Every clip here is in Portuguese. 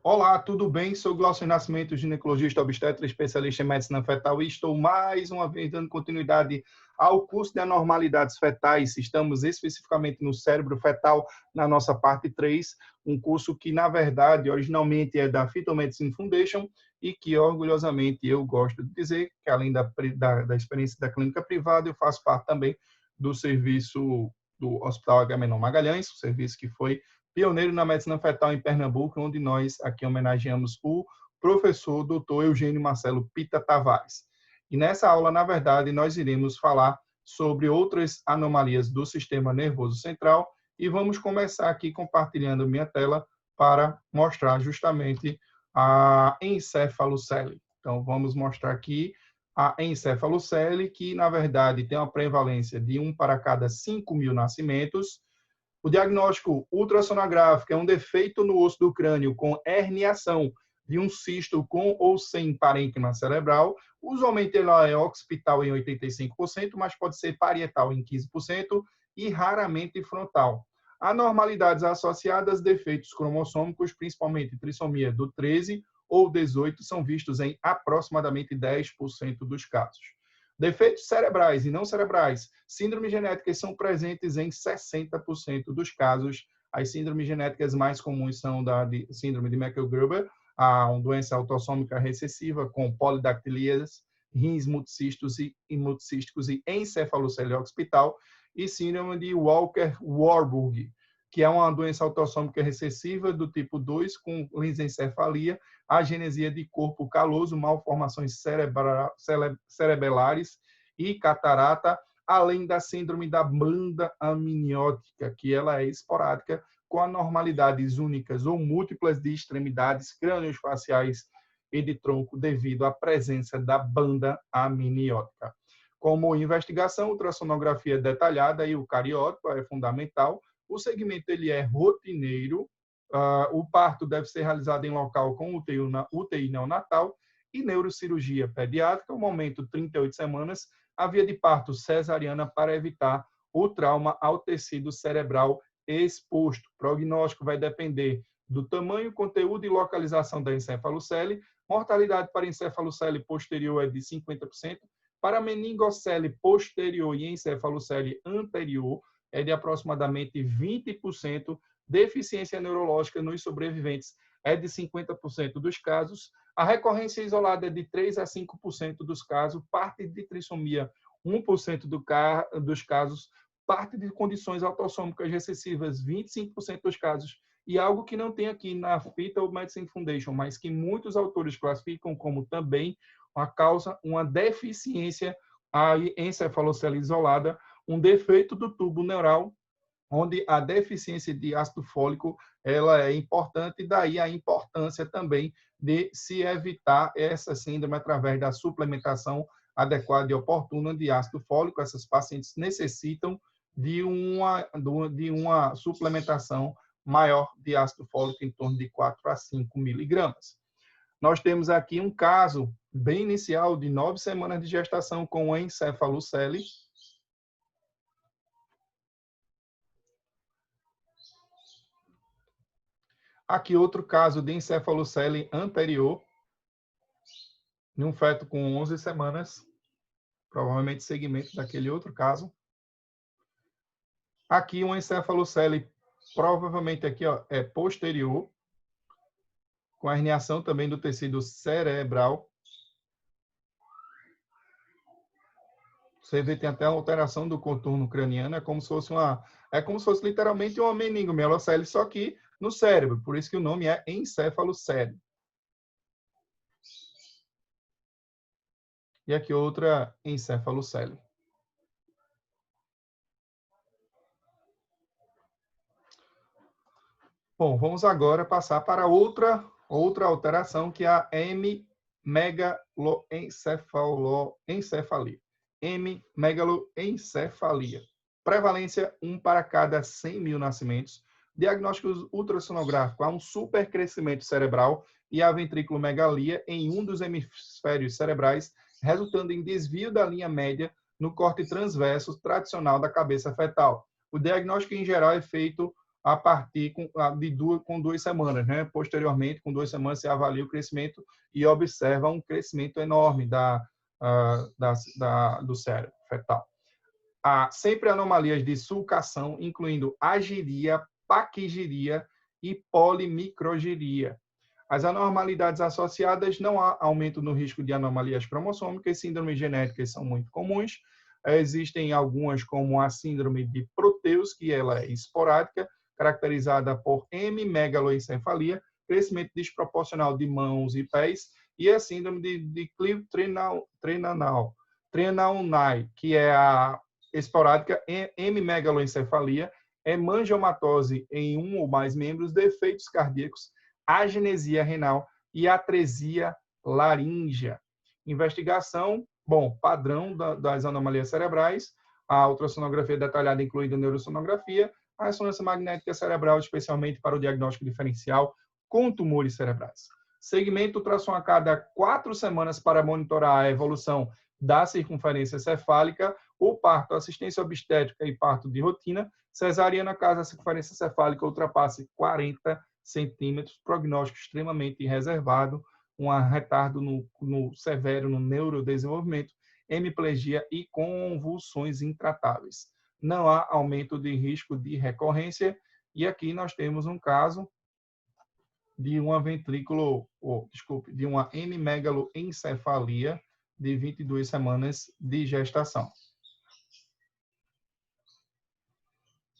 Olá, tudo bem? Sou Glaucio Nascimento, ginecologista obstetra, especialista em medicina fetal e estou mais uma vez dando continuidade ao curso de anormalidades fetais. Estamos especificamente no cérebro fetal, na nossa parte 3, um curso que, na verdade, originalmente é da Fetal Medicine Foundation e que, orgulhosamente, eu gosto de dizer que, além da experiência da clínica privada, eu faço parte também do serviço do Hospital Agamenon Magalhães, o serviço que foi pioneiro na medicina fetal em Pernambuco, onde nós aqui homenageamos o professor Dr. Eugênio Marcelo Pita Tavares. E nessa aula, na verdade, nós iremos falar sobre outras anomalias do sistema nervoso central e vamos começar aqui compartilhando minha tela para mostrar justamente a encefalocele. Então, vamos mostrar aqui a encefalocele, que, na verdade, tem uma prevalência de 1 para cada 5.000 nascimentos. O diagnóstico ultrassonográfico é um defeito no osso do crânio com herniação de um cisto com ou sem parênquima cerebral. Usualmente ela é occipital em 85%, mas pode ser parietal em 15% e raramente frontal. Anormalidades associadas a defeitos cromossômicos, principalmente trissomia do 13 ou 18, são vistos em aproximadamente 10% dos casos. Defeitos cerebrais e não cerebrais, síndromes genéticas são presentes em 60% dos casos. As síndromes genéticas mais comuns são da síndrome de Meckel-Gruber, uma doença autossômica recessiva com polidactilias, rins multicísticos e encefalocele occipital, e síndrome de Walker-Warburg, que é uma doença autossômica recessiva do tipo 2 com lisencefalia, agenesia de corpo caloso, malformações cerebelares e catarata, além da síndrome da banda amniótica, que ela é esporádica, com anormalidades únicas ou múltiplas de extremidades crâniofaciais e de tronco devido à presença da banda amniótica. Como investigação, ultrassonografia detalhada e o cariótipo é fundamental. O segmento ele é rotineiro. O parto deve ser realizado em local com UTI neonatal e neurocirurgia pediátrica, o momento 38 semanas, a via de parto cesariana para evitar o trauma ao tecido cerebral exposto. O prognóstico vai depender do tamanho, conteúdo e localização da encefalocele. Mortalidade para encefalocele posterior é de 50%, para meningocele posterior e encefalocele anterior é de aproximadamente 20%. Deficiência neurológica nos sobreviventes é de 50% dos casos. A recorrência isolada é de 3 a 5% dos casos. Parte de trissomia, 1% dos casos. Parte de condições autossômicas recessivas, 25% dos casos. E algo que não tem aqui na Fetal Medicine Foundation, mas que muitos autores classificam como também uma causa, uma deficiência encefalocele isolada, um defeito do tubo neural, onde a deficiência de ácido fólico ela é importante, e daí a importância também de se evitar essa síndrome através da suplementação adequada e oportuna de ácido fólico. Essas pacientes necessitam de uma suplementação maior de ácido fólico, em torno de 4 a 5 miligramas. Nós temos aqui um caso bem inicial de 9 semanas de gestação com encefalocele. Aqui outro caso de encefalocele anterior, em um feto com 11 semanas, provavelmente segmento daquele outro caso. Aqui um encefalocele, provavelmente aqui é posterior, com herniação também do tecido cerebral. Você vê, tem até uma alteração do contorno craniano, é como se fosse literalmente uma meningomielocele, só que no cérebro, por isso que o nome é encefalocele. E aqui outra encefalocele. Bom, vamos agora passar para outra alteração, que é a hemimegaloencefalia. Hemimegaloencefalia. Prevalência 1 para cada 100.000 nascimentos. Diagnóstico ultrassonográfico: há um supercrescimento cerebral e a ventriculomegalia em um dos hemisférios cerebrais, resultando em desvio da linha média no corte transverso tradicional da cabeça fetal. O diagnóstico, em geral, é feito a partir com 2 semanas, né? Posteriormente, com 2 semanas, você avalia o crescimento e observa um crescimento enorme do cérebro fetal. Há sempre anomalias de sulcação, incluindo agiria, paquigiria e polimicrogiria. As anormalidades associadas, não há aumento no risco de anomalias cromossômicas, síndromes genéticas são muito comuns. Existem algumas, como a síndrome de Proteus, que ela é esporádica, caracterizada por hemimegaloencefalia, crescimento desproporcional de mãos e pés, e a síndrome de Clive-Trenaunay, que é a esporádica hemimegaloencefalia, hemangiomatose em um ou mais membros, defeitos cardíacos, agenesia renal e atresia laríngea. Investigação, padrão das anomalias cerebrais, a ultrassonografia detalhada incluindo neurosonografia, a ressonância magnética cerebral, especialmente para o diagnóstico diferencial com tumores cerebrais. Segmento ultrassom a cada 4 semanas para monitorar a evolução da circunferência cefálica, o parto, assistência obstétrica e parto de rotina, cesariana caso a circunferência cefálica ultrapasse 40 centímetros, prognóstico extremamente reservado, um retardo severo no neurodesenvolvimento, hemiplegia e convulsões intratáveis. Não há aumento de risco de recorrência, e aqui nós temos um caso de uma de uma hemimegaloencefalia de 22 semanas de gestação.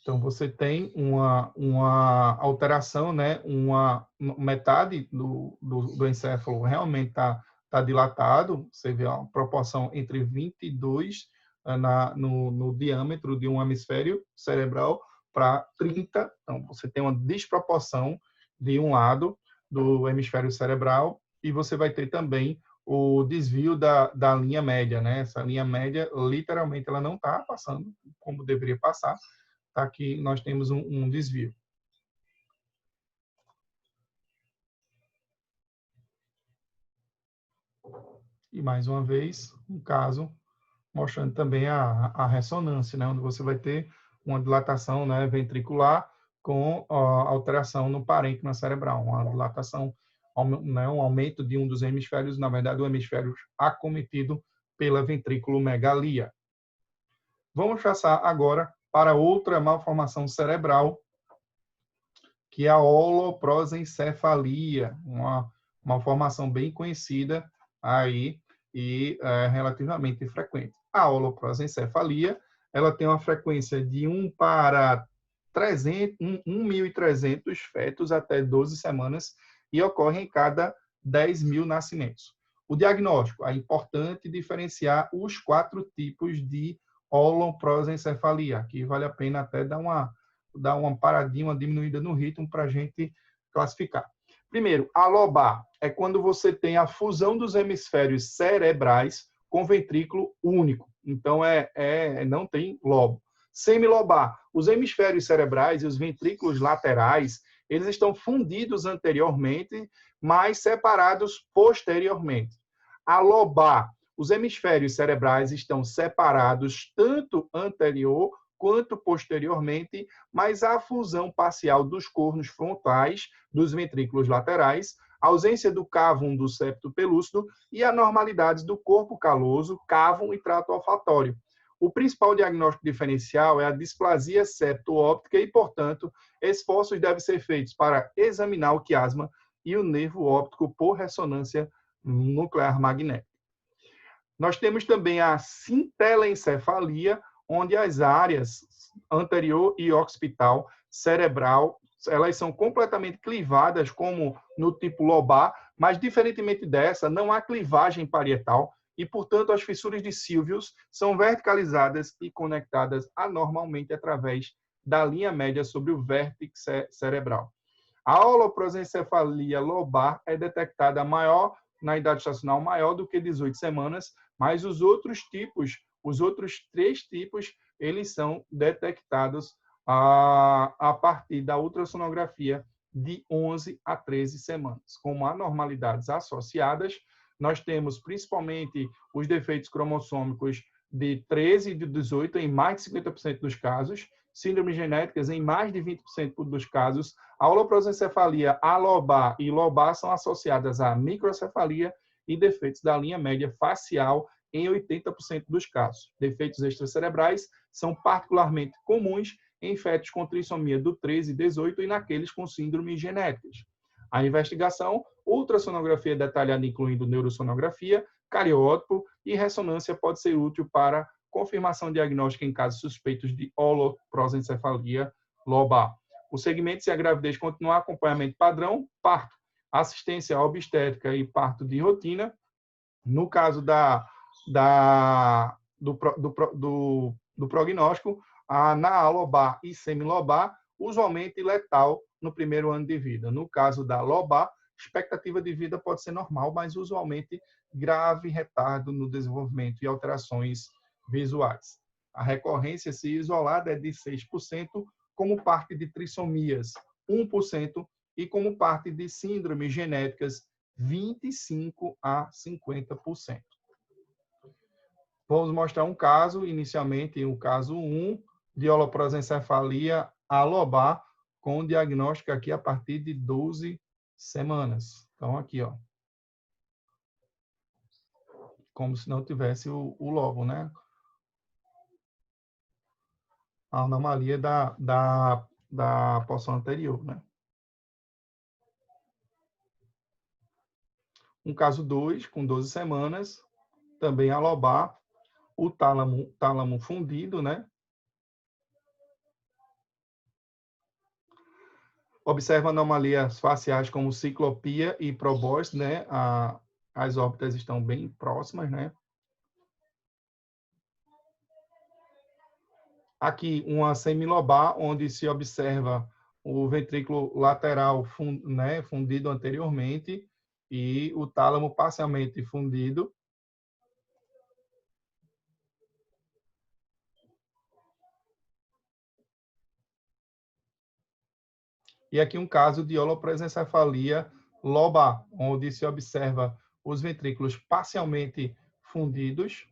Então, você tem uma alteração, né? Uma metade do encéfalo realmente está dilatado. Você vê uma proporção entre 22 no diâmetro de um hemisfério cerebral para 30. Então, você tem uma desproporção de um lado do hemisfério cerebral e você vai ter também o desvio da linha média, né? Essa linha média, literalmente, ela não está passando como deveria passar. Aqui nós temos um desvio. E, mais uma vez, um caso mostrando também a ressonância, né, onde você vai ter uma dilatação, né, ventricular com alteração no parênquima cerebral, uma dilatação, né, um aumento de um dos hemisférios, na verdade, o hemisfério acometido pela ventriculomegalia. Vamos passar agora para outra malformação cerebral, que é a holoprosencefalia, uma malformação bem conhecida aí e relativamente frequente. A holoprosencefalia, ela tem uma frequência de 1 para 1.300 fetos até 12 semanas e ocorre em cada 10.000 nascimentos. O diagnóstico, é importante diferenciar os 4 tipos de holoprosencefalia. Aqui vale a pena até dar uma paradinha, uma diminuída no ritmo para a gente classificar. Primeiro, a lobar é quando você tem a fusão dos hemisférios cerebrais com ventrículo único. Então, não tem lobo. Semilobar, os hemisférios cerebrais e os ventrículos laterais, eles estão fundidos anteriormente, mas separados posteriormente. A lobar, os hemisférios cerebrais estão separados tanto anterior quanto posteriormente, mas a fusão parcial dos cornos frontais dos ventrículos laterais, ausência do cávum do septo pelúcido e anormalidades do corpo caloso, cávum e trato olfatório. O principal diagnóstico diferencial é a displasia septo-óptica e, portanto, esforços devem ser feitos para examinar o quiasma e o nervo óptico por ressonância nuclear magnética. Nós temos também a sintelencefalia, onde as áreas anterior e occipital cerebral, elas são completamente clivadas, como no tipo lobar, mas, diferentemente dessa, não há clivagem parietal e, portanto, as fissuras de Sylvius são verticalizadas e conectadas anormalmente através da linha média sobre o vértice cerebral. A holoprosencefalia lobar é detectada na idade gestacional maior do que 18 semanas, mas os outros 3 tipos, eles são detectados a partir da ultrassonografia de 11 a 13 semanas. Como anormalidades associadas, nós temos principalmente os defeitos cromossômicos de 13 e de 18 em mais de 50% dos casos, síndromes genéticas em mais de 20% dos casos. A holoprosencefalia alobar e lobar são associadas à microcefalia e defeitos da linha média facial em 80% dos casos. Defeitos extracerebrais são particularmente comuns em fetos com trissomia do 13 e 18 e naqueles com síndromes genéticas. A investigação, ultrassonografia detalhada incluindo neurosonografia, cariótipo e ressonância pode ser útil para confirmação diagnóstica em casos suspeitos de holoprosencefalia lobar. O segmento, se a gravidez continuar, acompanhamento padrão, parto, assistência obstétrica e parto de rotina. No caso do prognóstico, na alobar e semilobar, usualmente letal no primeiro ano de vida. No caso da lobar, expectativa de vida pode ser normal, mas usualmente grave retardo no desenvolvimento e alterações visuais. A recorrência, se isolada, é de 6%, como parte de trissomias, 1%, e como parte de síndromes genéticas, 25% a 50%. Vamos mostrar um caso, inicialmente, o caso 1, de holoprosencefalia alobar, com diagnóstico aqui a partir de 12 semanas. Então, aqui, ó. Como se não tivesse o lobo, né? A anomalia da porção anterior, né? Um caso 2, com 12 semanas, também alobar, o tálamo fundido, né? Observa anomalias faciais como ciclopia e probóscis, né? As órbitas estão bem próximas, né? Aqui, uma semilobar, onde se observa o ventrículo lateral fundido anteriormente e o tálamo parcialmente fundido. E aqui um caso de holoprosencefalia lobar, onde se observa os ventrículos parcialmente fundidos.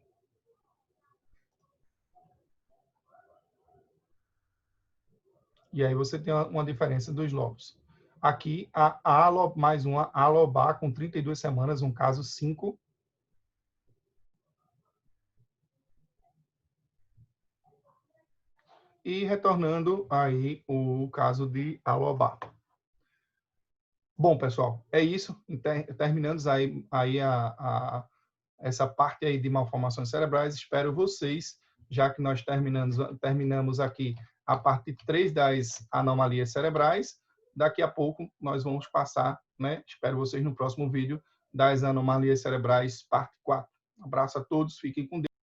E aí você tem uma diferença dos lobos. Aqui, mais uma alobar com 32 semanas, um caso 5. E retornando aí o caso de alobar. Bom, pessoal, é isso. Terminamos aí essa parte aí de malformações cerebrais. Espero vocês, já que nós terminamos aqui a parte 3 das anomalias cerebrais. Daqui a pouco nós vamos passar, né? Espero vocês no próximo vídeo das anomalias cerebrais, parte 4. Um abraço a todos, fiquem com Deus.